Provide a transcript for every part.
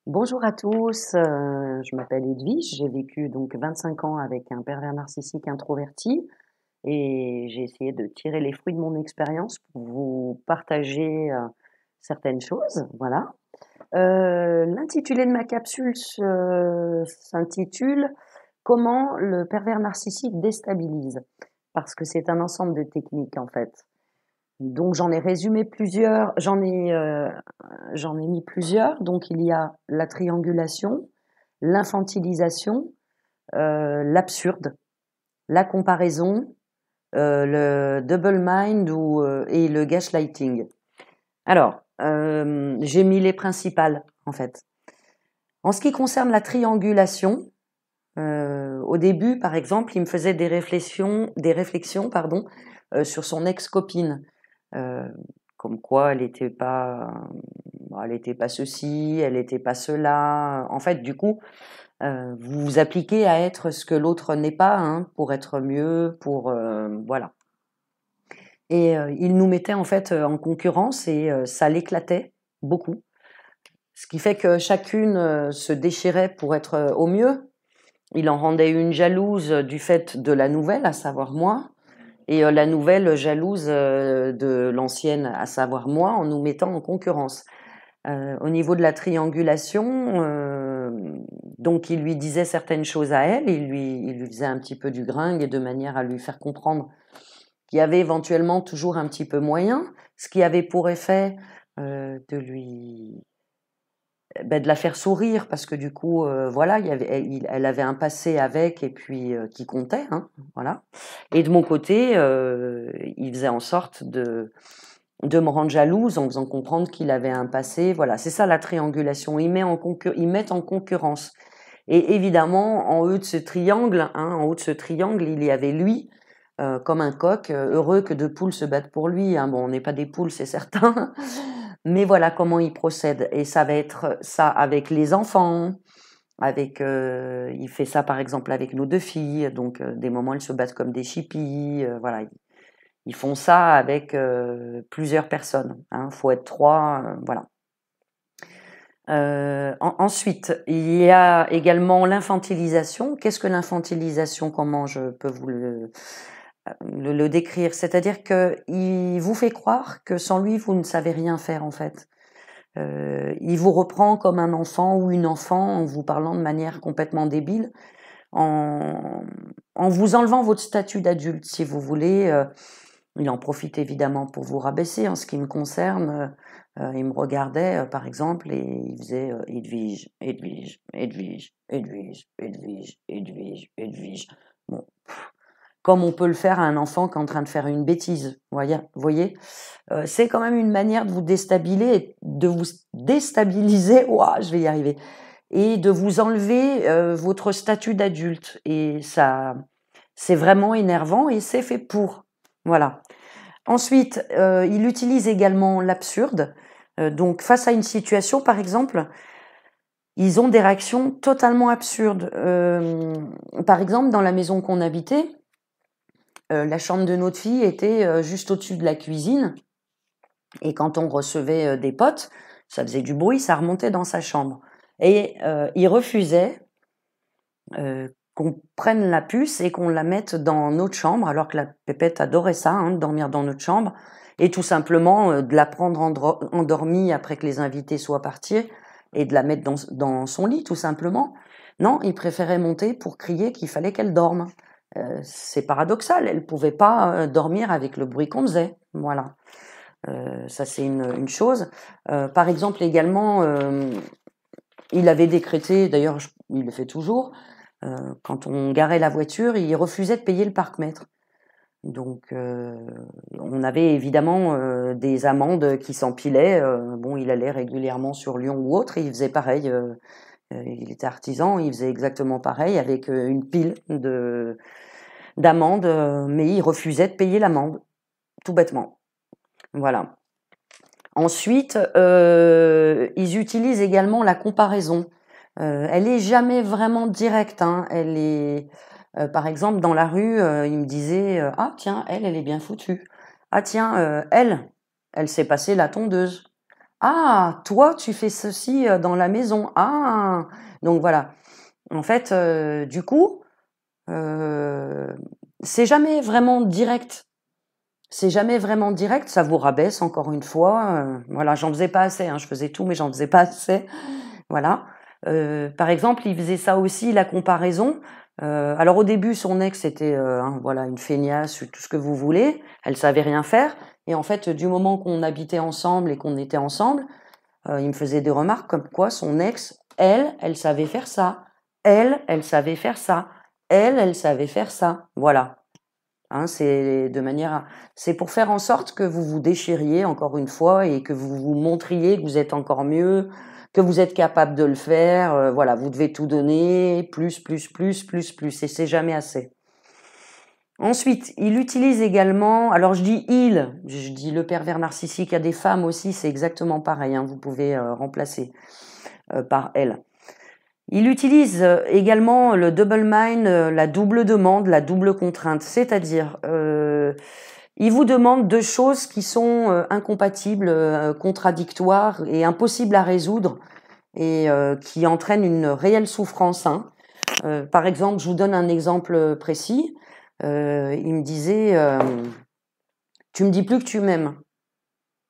Bonjour à tous, je m'appelle Edwige, j'ai vécu donc 25 ans avec un pervers narcissique introverti et j'ai essayé de tirer les fruits de mon expérience pour vous partager, certaines choses, voilà. L'intitulé de ma capsule s'intitule «Comment le pervers narcissique déstabilise», parce que c'est un ensemble de techniques en fait. Donc j'en ai résumé plusieurs, j'en ai mis plusieurs. Donc il y a la triangulation, l'infantilisation, l'absurde, la comparaison, le double mind et le gaslighting. Alors, j'ai mis les principales en fait. En ce qui concerne la triangulation, au début, par exemple, il me faisait des réflexions, pardon, sur son ex-copine. Euh, Comme quoi elle était pas ceci, elle était pas cela. En fait, du coup, vous vous appliquez à être ce que l'autre n'est pas, hein, pour être mieux, voilà. Et il nous mettait en fait en concurrence et ça l'éclatait beaucoup. Ce qui fait que chacune se déchirait pour être au mieux. Il en rendait une jalouse du fait de la nouvelle, à savoir moi, et la nouvelle jalouse de l'ancienne, à savoir moi, en nous mettant en concurrence. Au niveau de la triangulation, donc il lui disait certaines choses à elle, il lui faisait un petit peu du gringue et de manière à lui faire comprendre qu'il y avait éventuellement toujours un petit peu moyen, ce qui avait pour effet de la faire sourire parce que du coup, voilà, elle avait un passé avec et puis qui comptait, hein, voilà. Et de mon côté, il faisait en sorte de me rendre jalouse en faisant comprendre qu'il avait un passé. Voilà, c'est ça la triangulation. Ils mettent en concurrence. Et évidemment, en haut de ce triangle, il y avait lui, comme un coq, heureux que deux poules se battent pour lui, hein. Bon, on n'est pas des poules, c'est certain, mais voilà comment il procède. Et ça va être ça avec les enfants, il fait ça par exemple avec nos deux filles, donc des moments elles se battent comme des chippies, voilà. Ils font ça avec plusieurs personnes, hein. Faut être trois, voilà. Ensuite, il y a également l'infantilisation. Qu'est-ce que l'infantilisation? Comment je peux vous le décrire? C'est-à-dire qu'il vous fait croire que sans lui, vous ne savez rien faire en fait. Il vous reprend comme un enfant ou une enfant en vous parlant de manière complètement débile, en, en vous enlevant votre statut d'adulte, si vous voulez. Il en profite évidemment pour vous rabaisser. En ce qui me concerne, il me regardait, par exemple, et il faisait Edwige, Edwige, Edwige, Edwige, Edwige, Edwige, Edwige. Bon, comme on peut le faire à un enfant qui est en train de faire une bêtise. Voyez, c'est quand même une manière de vous déstabiliser. Ouah, je vais y arriver. Et de vous enlever votre statut d'adulte. Et ça, c'est vraiment énervant et c'est fait pour. Voilà. Ensuite, il utilise également l'absurde. Donc, face à une situation, par exemple, ils ont des réactions totalement absurdes. Par exemple, dans la maison qu'on habitait, la chambre de notre fille était juste au-dessus de la cuisine. Et quand on recevait des potes, ça faisait du bruit, ça remontait dans sa chambre. Et il refusait qu'on prenne la puce et qu'on la mette dans notre chambre, alors que la pépette adorait ça, hein, de dormir dans notre chambre, et tout simplement de la prendre endormie après que les invités soient partis et de la mettre dans son lit, tout simplement. Non, il préférait monter pour crier qu'il fallait qu'elle dorme. C'est paradoxal, elle pouvait pas dormir avec le bruit qu'on faisait. Voilà. Ça, c'est une chose. Par exemple, également, il avait décrété, d'ailleurs, il le fait toujours, quand on garait la voiture, il refusait de payer le parc-mètre. Donc, on avait évidemment des amendes qui s'empilaient. Bon, il allait régulièrement sur Lyon ou autre, et il faisait pareil. Il était artisan, il faisait exactement pareil avec une pile d'amendes, mais il refusait de payer l'amende, tout bêtement. Voilà. Ensuite, ils utilisent également la comparaison. Elle est jamais vraiment directe, hein. Elle est, par exemple, dans la rue, il me disait ah tiens, elle est bien foutue. Ah tiens, elle s'est passée la tondeuse. Ah, toi, tu fais ceci dans la maison. Ah, donc voilà. En fait, du coup, euh, c'est jamais vraiment direct. C'est jamais vraiment direct. Ça vous rabaisse encore une fois. Voilà, j'en faisais pas assez. Hein, je faisais tout, mais j'en faisais pas assez. Voilà. Par exemple, il faisait ça aussi, la comparaison. Alors au début, son ex était voilà, une feignasse, tout ce que vous voulez. Elle savait rien faire. Et en fait, du moment qu'on habitait ensemble et qu'on était ensemble, il me faisait des remarques comme quoi son ex, elle savait faire ça. Elle savait faire ça. Elle savait faire ça. Voilà. Hein, c'est pour faire en sorte que vous vous déchiriez encore une fois et que vous vous montriez que vous êtes encore mieux, que vous êtes capable de le faire. Voilà, vous devez tout donner, plus, et c'est jamais assez. Ensuite, il utilise également, alors je dis le pervers narcissique, il y a des femmes aussi, c'est exactement pareil, hein, vous pouvez remplacer par elle. Il utilise également le double mind, la double demande, la double contrainte, c'est-à-dire il vous demande deux choses qui sont incompatibles, contradictoires et impossibles à résoudre et qui entraînent une réelle souffrance. Hein. Par exemple, je vous donne un exemple précis. Il me disait, tu me dis plus que tu m'aimes.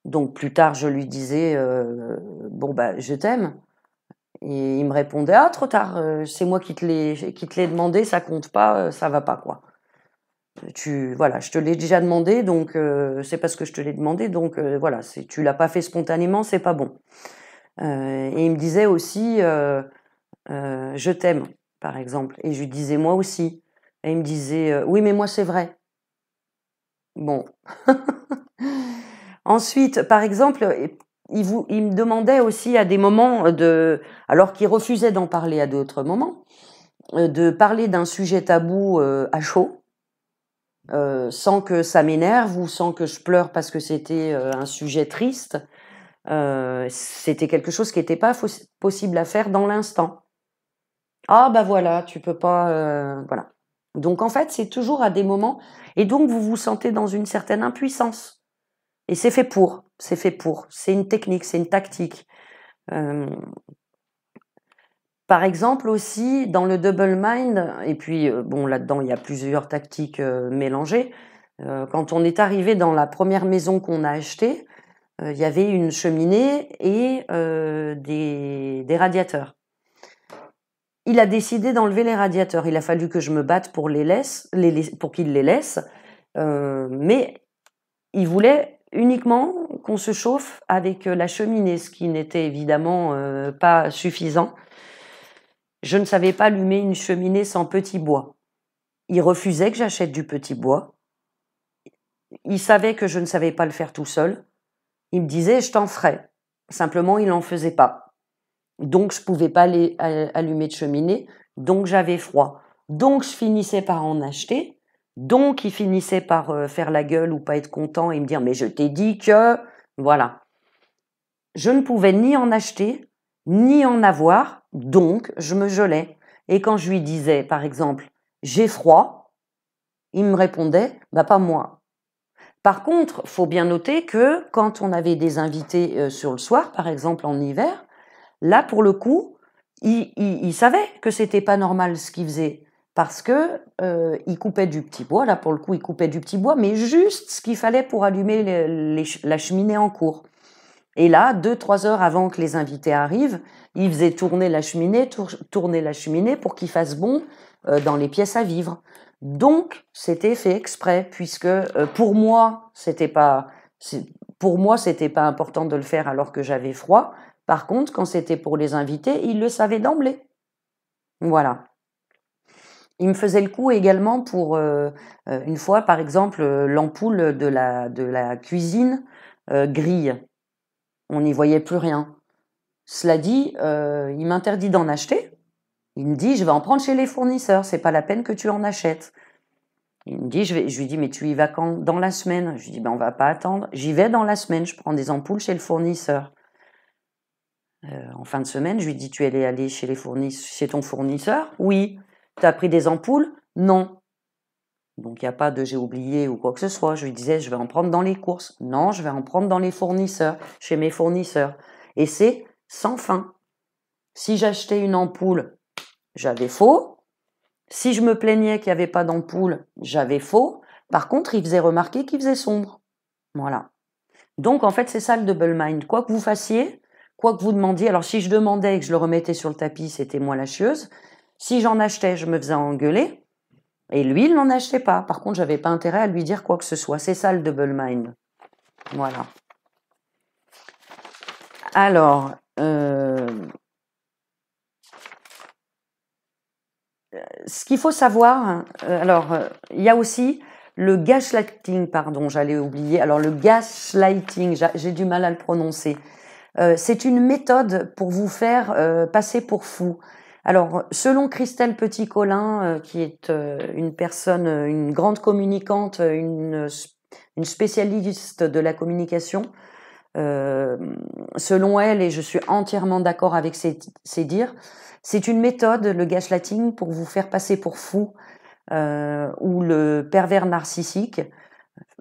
Donc plus tard, je lui disais, bon bah je t'aime. Et il me répondait, ah trop tard, c'est moi qui te l'ai demandé, ça compte pas, ça va pas quoi. Voilà, je te l'ai déjà demandé, donc c'est parce que je te l'ai demandé, donc voilà, tu l'as pas fait spontanément, c'est pas bon. Et il me disait aussi, je t'aime, par exemple, et je lui disais moi aussi. Et il me disait, oui mais moi c'est vrai. Bon. Ensuite, par exemple, il me demandait aussi à des moments alors qu'il refusait d'en parler à d'autres moments, de parler d'un sujet tabou à chaud, sans que ça m'énerve ou sans que je pleure parce que c'était un sujet triste. C'était quelque chose qui n'était pas possible à faire dans l'instant. Ah bah voilà, tu peux pas, voilà. Donc en fait, c'est toujours à des moments, et donc vous vous sentez dans une certaine impuissance. Et c'est une technique, c'est une tactique. Euh, Par exemple aussi dans le double mind, et puis bon là-dedans il y a plusieurs tactiques mélangées. Quand on est arrivé dans la première maison qu'on a achetée, il y avait une cheminée et des radiateurs. Il a décidé d'enlever les radiateurs. Il a fallu que je me batte pour pour qu'il les laisse, mais il voulait uniquement qu'on se chauffe avec la cheminée, ce qui n'était évidemment pas suffisant. Je ne savais pas allumer une cheminée sans petit bois. Il refusait que j'achète du petit bois. Il savait que je ne savais pas le faire tout seul. Il me disait, je t'en ferai. Simplement, il n'en faisait pas. Donc, je ne pouvais pas allumer de cheminée. Donc, j'avais froid. Donc, je finissais par en acheter. Donc, il finissait par faire la gueule ou pas être content et me dire, mais je t'ai dit que... Voilà. Je ne pouvais ni en acheter, ni en avoir, donc je me gelais. Et quand je lui disais, par exemple, j'ai froid, il me répondait, bah pas moi. Par contre, faut bien noter que quand on avait des invités sur le soir, par exemple en hiver, là pour le coup, il savait que c'était pas normal ce qu'il faisait parce que il coupait du petit bois. Là pour le coup, il coupait du petit bois, mais juste ce qu'il fallait pour allumer la cheminée en cours. Et là, 2-3 heures avant que les invités arrivent, il faisait tourner la cheminée pour qu'il fasse bon dans les pièces à vivre. Donc, c'était fait exprès, puisque pour moi, c'était pas important de le faire alors que j'avais froid. Par contre, quand c'était pour les invités, il le savait d'emblée. Voilà. Il me faisait le coup également pour une fois, par exemple, l'ampoule de la cuisine grille. On n'y voyait plus rien. Cela dit, il m'interdit d'en acheter. Il me dit, je vais en prendre chez les fournisseurs, c'est pas la peine que tu en achètes. Il me dit, je lui dis, mais tu y vas quand? Dans la semaine. Je lui dis, ben on va pas attendre. J'y vais dans la semaine, je prends des ampoules chez le fournisseur. En fin de semaine, je lui dis, tu es allé chez ton fournisseur? Oui. Tu as pris des ampoules? Non. Donc, il n'y a pas de j'ai oublié ou quoi que ce soit. Je lui disais, je vais en prendre dans les courses. Non, je vais en prendre dans les fournisseurs, chez mes fournisseurs. Et c'est sans fin. Si j'achetais une ampoule, j'avais faux. Si je me plaignais qu'il n'y avait pas d'ampoule, j'avais faux. Par contre, il faisait remarquer qu'il faisait sombre. Voilà. Donc, en fait, c'est ça le double mind. Quoi que vous fassiez, quoi que vous demandiez. Alors, si je demandais et que je le remettais sur le tapis, c'était moi la chieuse. Si j'en achetais, je me faisais engueuler. Et lui, il n'en achetait pas. Par contre, j'avais pas intérêt à lui dire quoi que ce soit. C'est ça le double mind. Voilà. Alors, ce qu'il faut savoir, il y a aussi le gaslighting, pardon, j'allais oublier. Alors, le gaslighting, j'ai du mal à le prononcer. C'est une méthode pour vous faire passer pour fou. Alors, selon Christelle Petit-Colin, qui est une personne, une grande communicante, une spécialiste de la communication, selon elle, et je suis entièrement d'accord avec ses dires, c'est une méthode, le gaslighting, pour vous faire passer pour fou, ou le pervers narcissique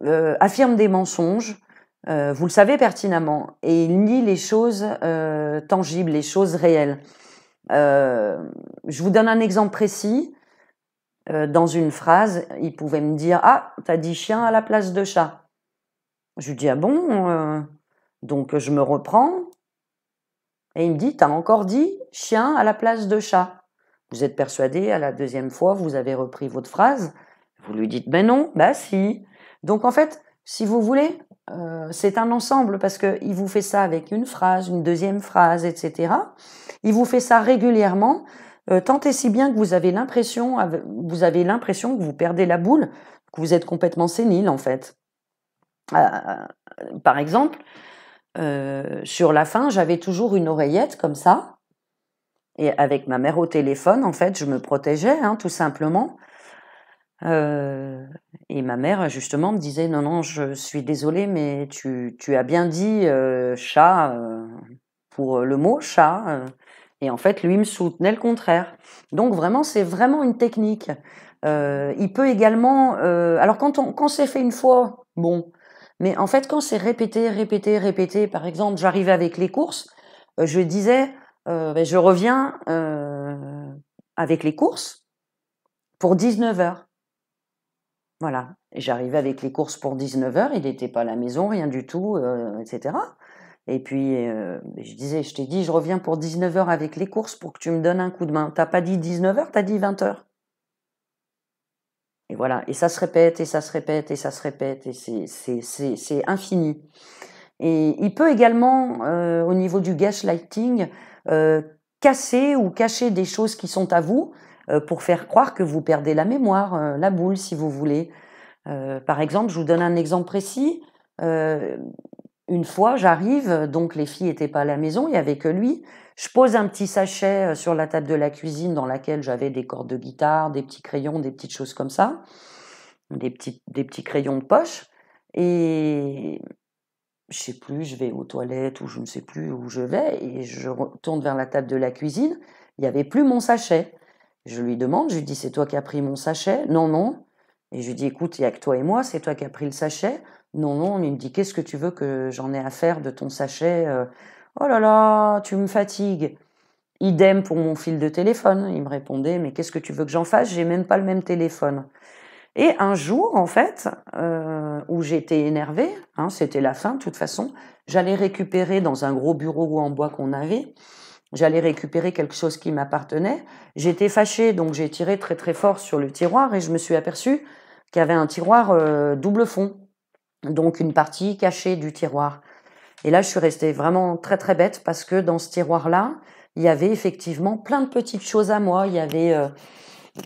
affirme des mensonges, vous le savez pertinemment, et il nie les choses tangibles, les choses réelles. Je vous donne un exemple précis. Dans une phrase, il pouvait me dire « Ah, t'as dit chien à la place de chat ». Je lui dis « Ah bon ?» Donc je me reprends, et il me dit « T'as encore dit chien à la place de chat ». Vous êtes persuadé, à la deuxième fois, vous avez repris votre phrase. Vous lui dites « Ben non, bah si ». Donc en fait, si vous voulez, c'est un ensemble parce qu'il vous fait ça avec une phrase, une deuxième phrase, etc. Il vous fait ça régulièrement, tant et si bien que vous avez l'impression que vous perdez la boule, que vous êtes complètement sénile en fait. Par exemple, sur la fin, j'avais toujours une oreillette comme ça, et avec ma mère au téléphone, en fait, je me protégeais, hein, tout simplement. Et ma mère, justement, me disait « Non, non, je suis désolée, mais tu as bien dit chat pour le mot chat. » Et en fait, lui me soutenait le contraire. Donc vraiment, c'est vraiment une technique. Il peut également... alors quand c'est fait une fois, bon. Mais en fait, quand c'est répété, répété, répété, par exemple, j'arrivais avec les courses, je disais, ben, je reviens avec les courses pour 19 heures. Voilà. Et j'arrivais avec les courses pour 19 heures, il n'était pas à la maison, rien du tout, etc. Et puis, je disais, je t'ai dit, je reviens pour 19 heures avec les courses pour que tu me donnes un coup de main. T'as pas dit 19 heures, t'as dit 20 heures. Et voilà. Et ça se répète, et ça se répète, et ça se répète, et c'est infini. Et il peut également, au niveau du gaslighting, casser ou cacher des choses qui sont à vous pour faire croire que vous perdez la mémoire, la boule, si vous voulez. Par exemple, je vous donne un exemple précis. Une fois, j'arrive, donc les filles n'étaient pas à la maison, il n'y avait que lui. Je pose un petit sachet sur la table de la cuisine dans laquelle j'avais des cordes de guitare, des petits crayons, des petites choses comme ça, des petits crayons de poche. Et je sais plus, je vais aux toilettes ou je ne sais plus où je vais et je retourne vers la table de la cuisine. Il n'y avait plus mon sachet. Je lui demande, je lui dis, c'est toi qui as pris mon sachet? Non, non. Et je lui dis, écoute, il n'y a que toi et moi, c'est toi qui as pris le sachet? Non, non. Il me dit, qu'est-ce que tu veux que j'en ai à faire de ton sachet? Oh là là, tu me fatigues. Idem pour mon fil de téléphone. Il me répondait, mais qu'est-ce que tu veux que j'en fasse? J'ai même pas le même téléphone. Et un jour, en fait, où j'étais énervée, hein, c'était la fin de toute façon, j'allais récupérer dans un gros bureau en bois qu'on avait, j'allais récupérer quelque chose qui m'appartenait. J'étais fâchée, donc j'ai tiré très très fort sur le tiroir et je me suis aperçue qu'il y avait un tiroir double fond, donc une partie cachée du tiroir. Et là, je suis restée vraiment très très bête parce que dans ce tiroir-là, il y avait effectivement plein de petites choses à moi. Il y avait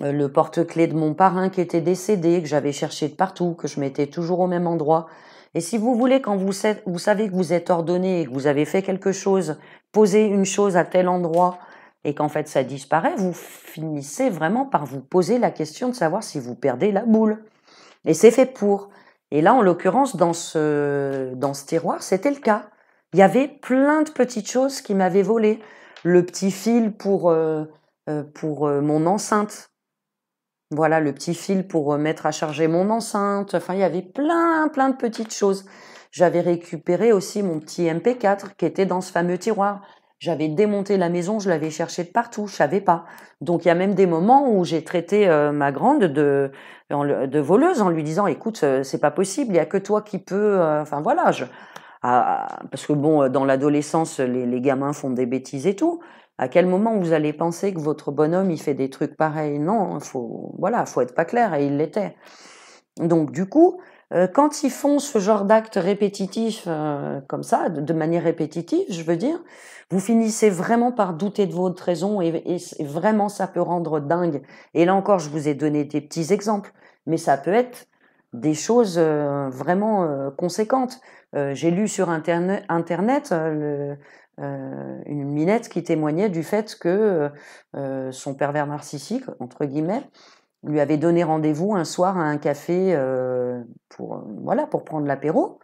le porte-clés de mon parrain qui était décédé, que j'avais cherché de partout, que je mettais toujours au même endroit. Et si vous voulez, quand vous savez que vous êtes ordonné et que vous avez fait quelque chose, posé une chose à tel endroit et qu'en fait ça disparaît, vous finissez vraiment par vous poser la question de savoir si vous perdez la boule. Et c'est fait pour. Et là, en l'occurrence, dans ce tiroir, c'était le cas. Il y avait plein de petites choses qui m'avaient volé. Le petit fil pour mon enceinte. Voilà, le petit fil pour mettre à charger mon enceinte. Enfin, il y avait plein de petites choses. J'avais récupéré aussi mon petit MP4 qui était dans ce fameux tiroir. J'avais démonté la maison, je l'avais cherché de partout, je savais pas. Donc il y a même des moments où j'ai traité ma grande de voleuse en lui disant, écoute, c'est pas possible, il y a que toi qui peux. Enfin voilà, parce que bon, dans l'adolescence, les gamins font des bêtises et tout. À quel moment vous allez penser que votre bonhomme il fait des trucs pareils? Non, faut être pas clair et il l'était. Donc du coup, quand ils font ce genre d'actes répétitifs comme ça, de manière répétitive, je veux dire, vous finissez vraiment par douter de votre raison et vraiment ça peut rendre dingue. Et là encore, je vous ai donné des petits exemples, mais ça peut être des choses vraiment conséquentes. J'ai lu sur internet une minette qui témoignait du fait que son pervers narcissique, entre guillemets, lui avait donné rendez-vous un soir à un café pour prendre l'apéro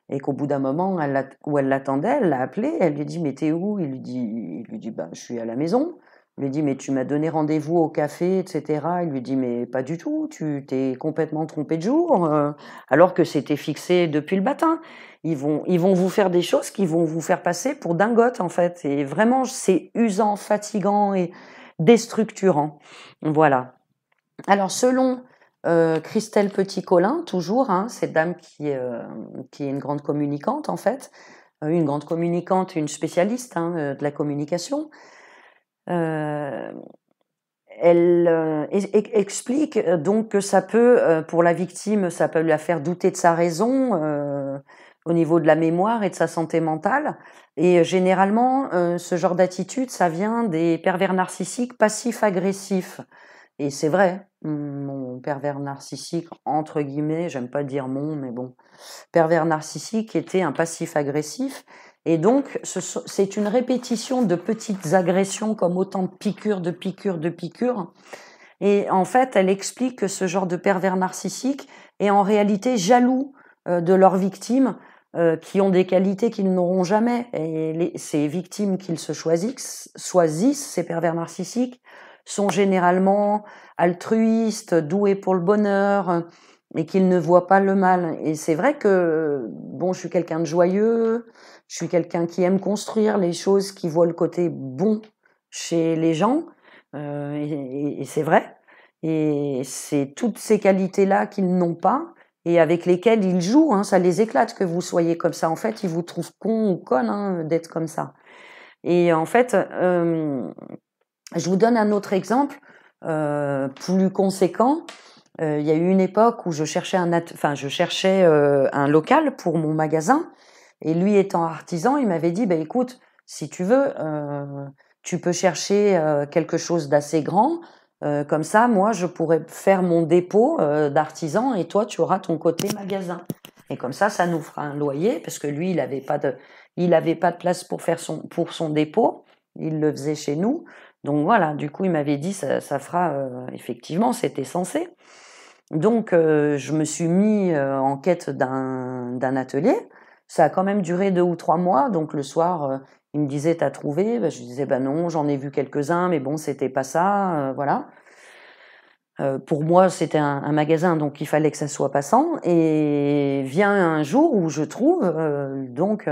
et qu'au bout d'un moment où elle l'attendait, elle l'a appelé, elle lui dit mais t'es où? Il lui dit bah je suis à la maison. Il lui dit mais tu m'as donné rendez-vous au café, etc. Il lui dit mais pas du tout, tu t'es complètement trompé de jour, alors que c'était fixé depuis le matin. Ils vont vous faire des choses qui vont vous faire passer pour dingote en fait. Et vraiment c'est usant, fatigant et déstructurant. Voilà. Alors selon Christelle Petit-Colin, toujours, hein, cette dame qui est une grande communicante en fait, une grande communicante, une spécialiste de la communication, euh, elle explique donc que ça peut, pour la victime, ça peut la faire douter de sa raison au niveau de la mémoire et de sa santé mentale. Et généralement, ce genre d'attitude, ça vient des pervers narcissiques passifs-agressifs. Et c'est vrai, mon pervers narcissique, entre guillemets, j'aime pas dire mon, mais bon, pervers narcissique était un passif agressif. Et donc, c'est une répétition de petites agressions comme autant de piqûres, de piqûres, de piqûres. Et en fait, elle explique que ce genre de pervers narcissique est en réalité jaloux de leurs victimes qui ont des qualités qu'ils n'auront jamais. Et ces victimes qu'ils se choisissent, ces pervers narcissiques, sont généralement altruistes, doués pour le bonheur et qu'ils ne voient pas le mal. Et c'est vrai que, bon, je suis quelqu'un de joyeux, je suis quelqu'un qui aime construire les choses, qui voit le côté bon chez les gens. Et c'est vrai. Et c'est toutes ces qualités-là qu'ils n'ont pas et avec lesquelles ils jouent. Hein, ça les éclate que vous soyez comme ça. En fait, ils vous trouvent con ou conne d'être comme ça. Et en fait, je vous donne un autre exemple plus conséquent. Il y a eu une époque où je cherchais un local pour mon magasin. Et lui étant artisan, il m'avait dit, bah, écoute, si tu veux, tu peux chercher quelque chose d'assez grand. Comme ça, moi, je pourrais faire mon dépôt d'artisan et toi, tu auras ton côté magasin. Et comme ça nous fera un loyer parce que lui, il avait pas de place pour son dépôt. Il le faisait chez nous. Donc voilà, du coup, il m'avait dit, ça fera, effectivement, c'était censé. Donc, je me suis mis en quête d'un atelier. Ça a quand même duré 2 ou 3 mois. Donc, le soir, il me disait, t'as trouvé? Ben, je lui disais, bah non, j'en ai vu quelques-uns, mais bon, c'était pas ça, voilà. Pour moi, c'était un magasin, donc il fallait que ça soit passant. Et vient un jour où je trouve donc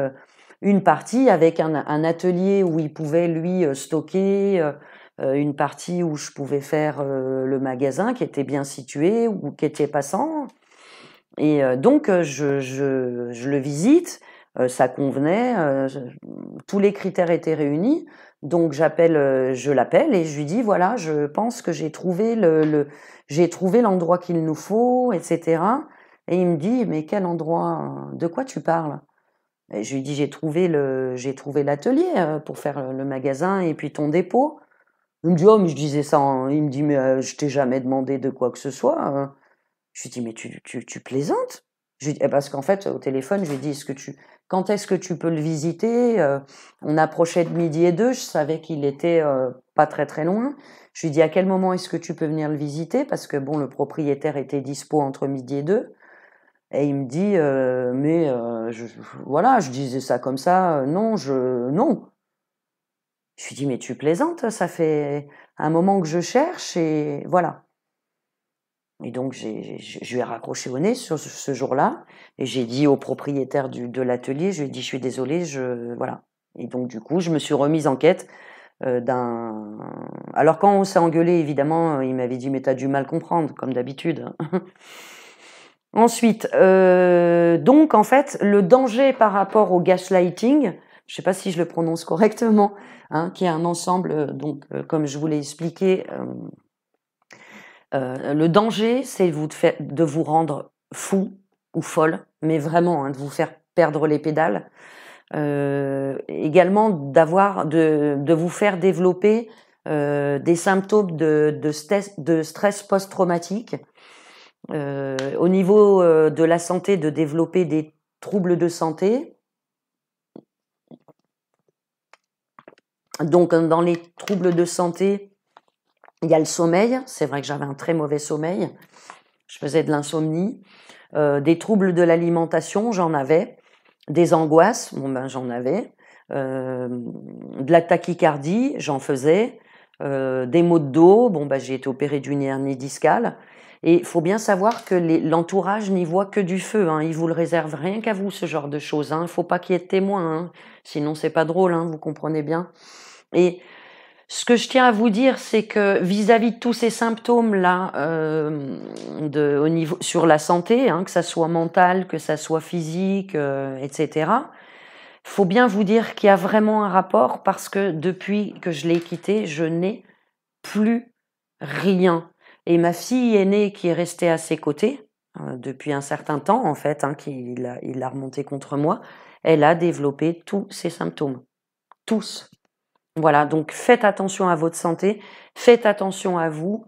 une partie avec un atelier où il pouvait lui stocker, une partie où je pouvais faire le magasin qui était bien situé ou qui était passant. Et donc je le visite, ça convenait, tous les critères étaient réunis. Donc je l'appelle et je lui dis voilà, je pense que j'ai trouvé l'endroit qu'il nous faut, etc. Et il me dit mais quel endroit? De quoi tu parles? Et je lui dis j'ai trouvé l'atelier pour faire le magasin et puis ton dépôt. Il me dit oh mais je disais ça. Il me dit mais je t'ai jamais demandé de quoi que ce soit. Je lui dis mais tu plaisantes? Je lui dis, parce qu'en fait au téléphone je lui dis quand est-ce que tu peux le visiter? On approchait de 12h02, je savais qu'il était pas très très loin. Je lui dis à quel moment est-ce que tu peux venir le visiter? Parce que bon le propriétaire était dispo entre 12h et 2. Et il me dit mais voilà, je disais ça comme ça, non. Je lui dis mais tu plaisantes, ça fait un moment que je cherche et voilà. Et donc, je lui ai raccroché au nez ce jour-là, et j'ai dit au propriétaire de l'atelier, je lui ai dit, je suis désolée, voilà. Et donc, du coup, je me suis remise en quête d'un... Alors, quand on s'est engueulé, évidemment, il m'avait dit, mais t'as du mal comprendre, comme d'habitude. Ensuite, donc, en fait, le danger par rapport au gaslighting, je sais pas si je le prononce correctement, hein, qui est un ensemble, donc, comme je vous l'ai expliqué, le danger, c'est de vous rendre fou ou folle, mais vraiment, hein, de vous faire perdre les pédales. Également, de vous faire développer des symptômes de stress post-traumatique. Au niveau de la santé, de développer des troubles de santé. Donc, dans les troubles de santé, il y a le sommeil. C'est vrai que j'avais un très mauvais sommeil. Je faisais de l'insomnie. Des troubles de l'alimentation, j'en avais. Des angoisses, bon ben j'en avais. De la tachycardie, j'en faisais. Des maux de dos, bon ben j'ai été opérée d'une hernie discale. Et il faut bien savoir que l'entourage n'y voit que du feu, hein. Il vous le réserve rien qu'à vous, ce genre de choses, hein. Il faut pas qu'il y ait de témoins, hein. Sinon c'est pas drôle, hein, vous comprenez bien. Et ce que je tiens à vous dire, c'est que vis-à-vis de tous ces symptômes-là, au niveau sur la santé, hein, que ça soit mental, que ça soit physique, etc., faut bien vous dire qu'il y a vraiment un rapport parce que depuis que je l'ai quitté, je n'ai plus rien. Et ma fille aînée qui est restée à ses côtés depuis un certain temps, en fait, hein, il a remonté contre moi, elle a développé tous ces symptômes. Tous. Voilà, donc faites attention à votre santé, faites attention à vous.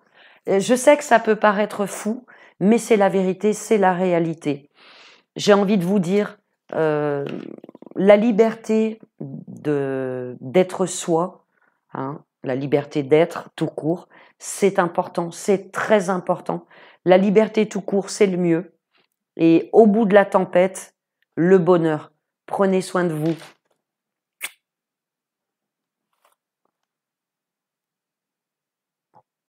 Je sais que ça peut paraître fou, mais c'est la vérité, c'est la réalité. J'ai envie de vous dire, la liberté d'être soi, hein, la liberté d'être tout court, c'est important, c'est très important. La liberté tout court, c'est le mieux. Et au bout de la tempête, le bonheur. Prenez soin de vous.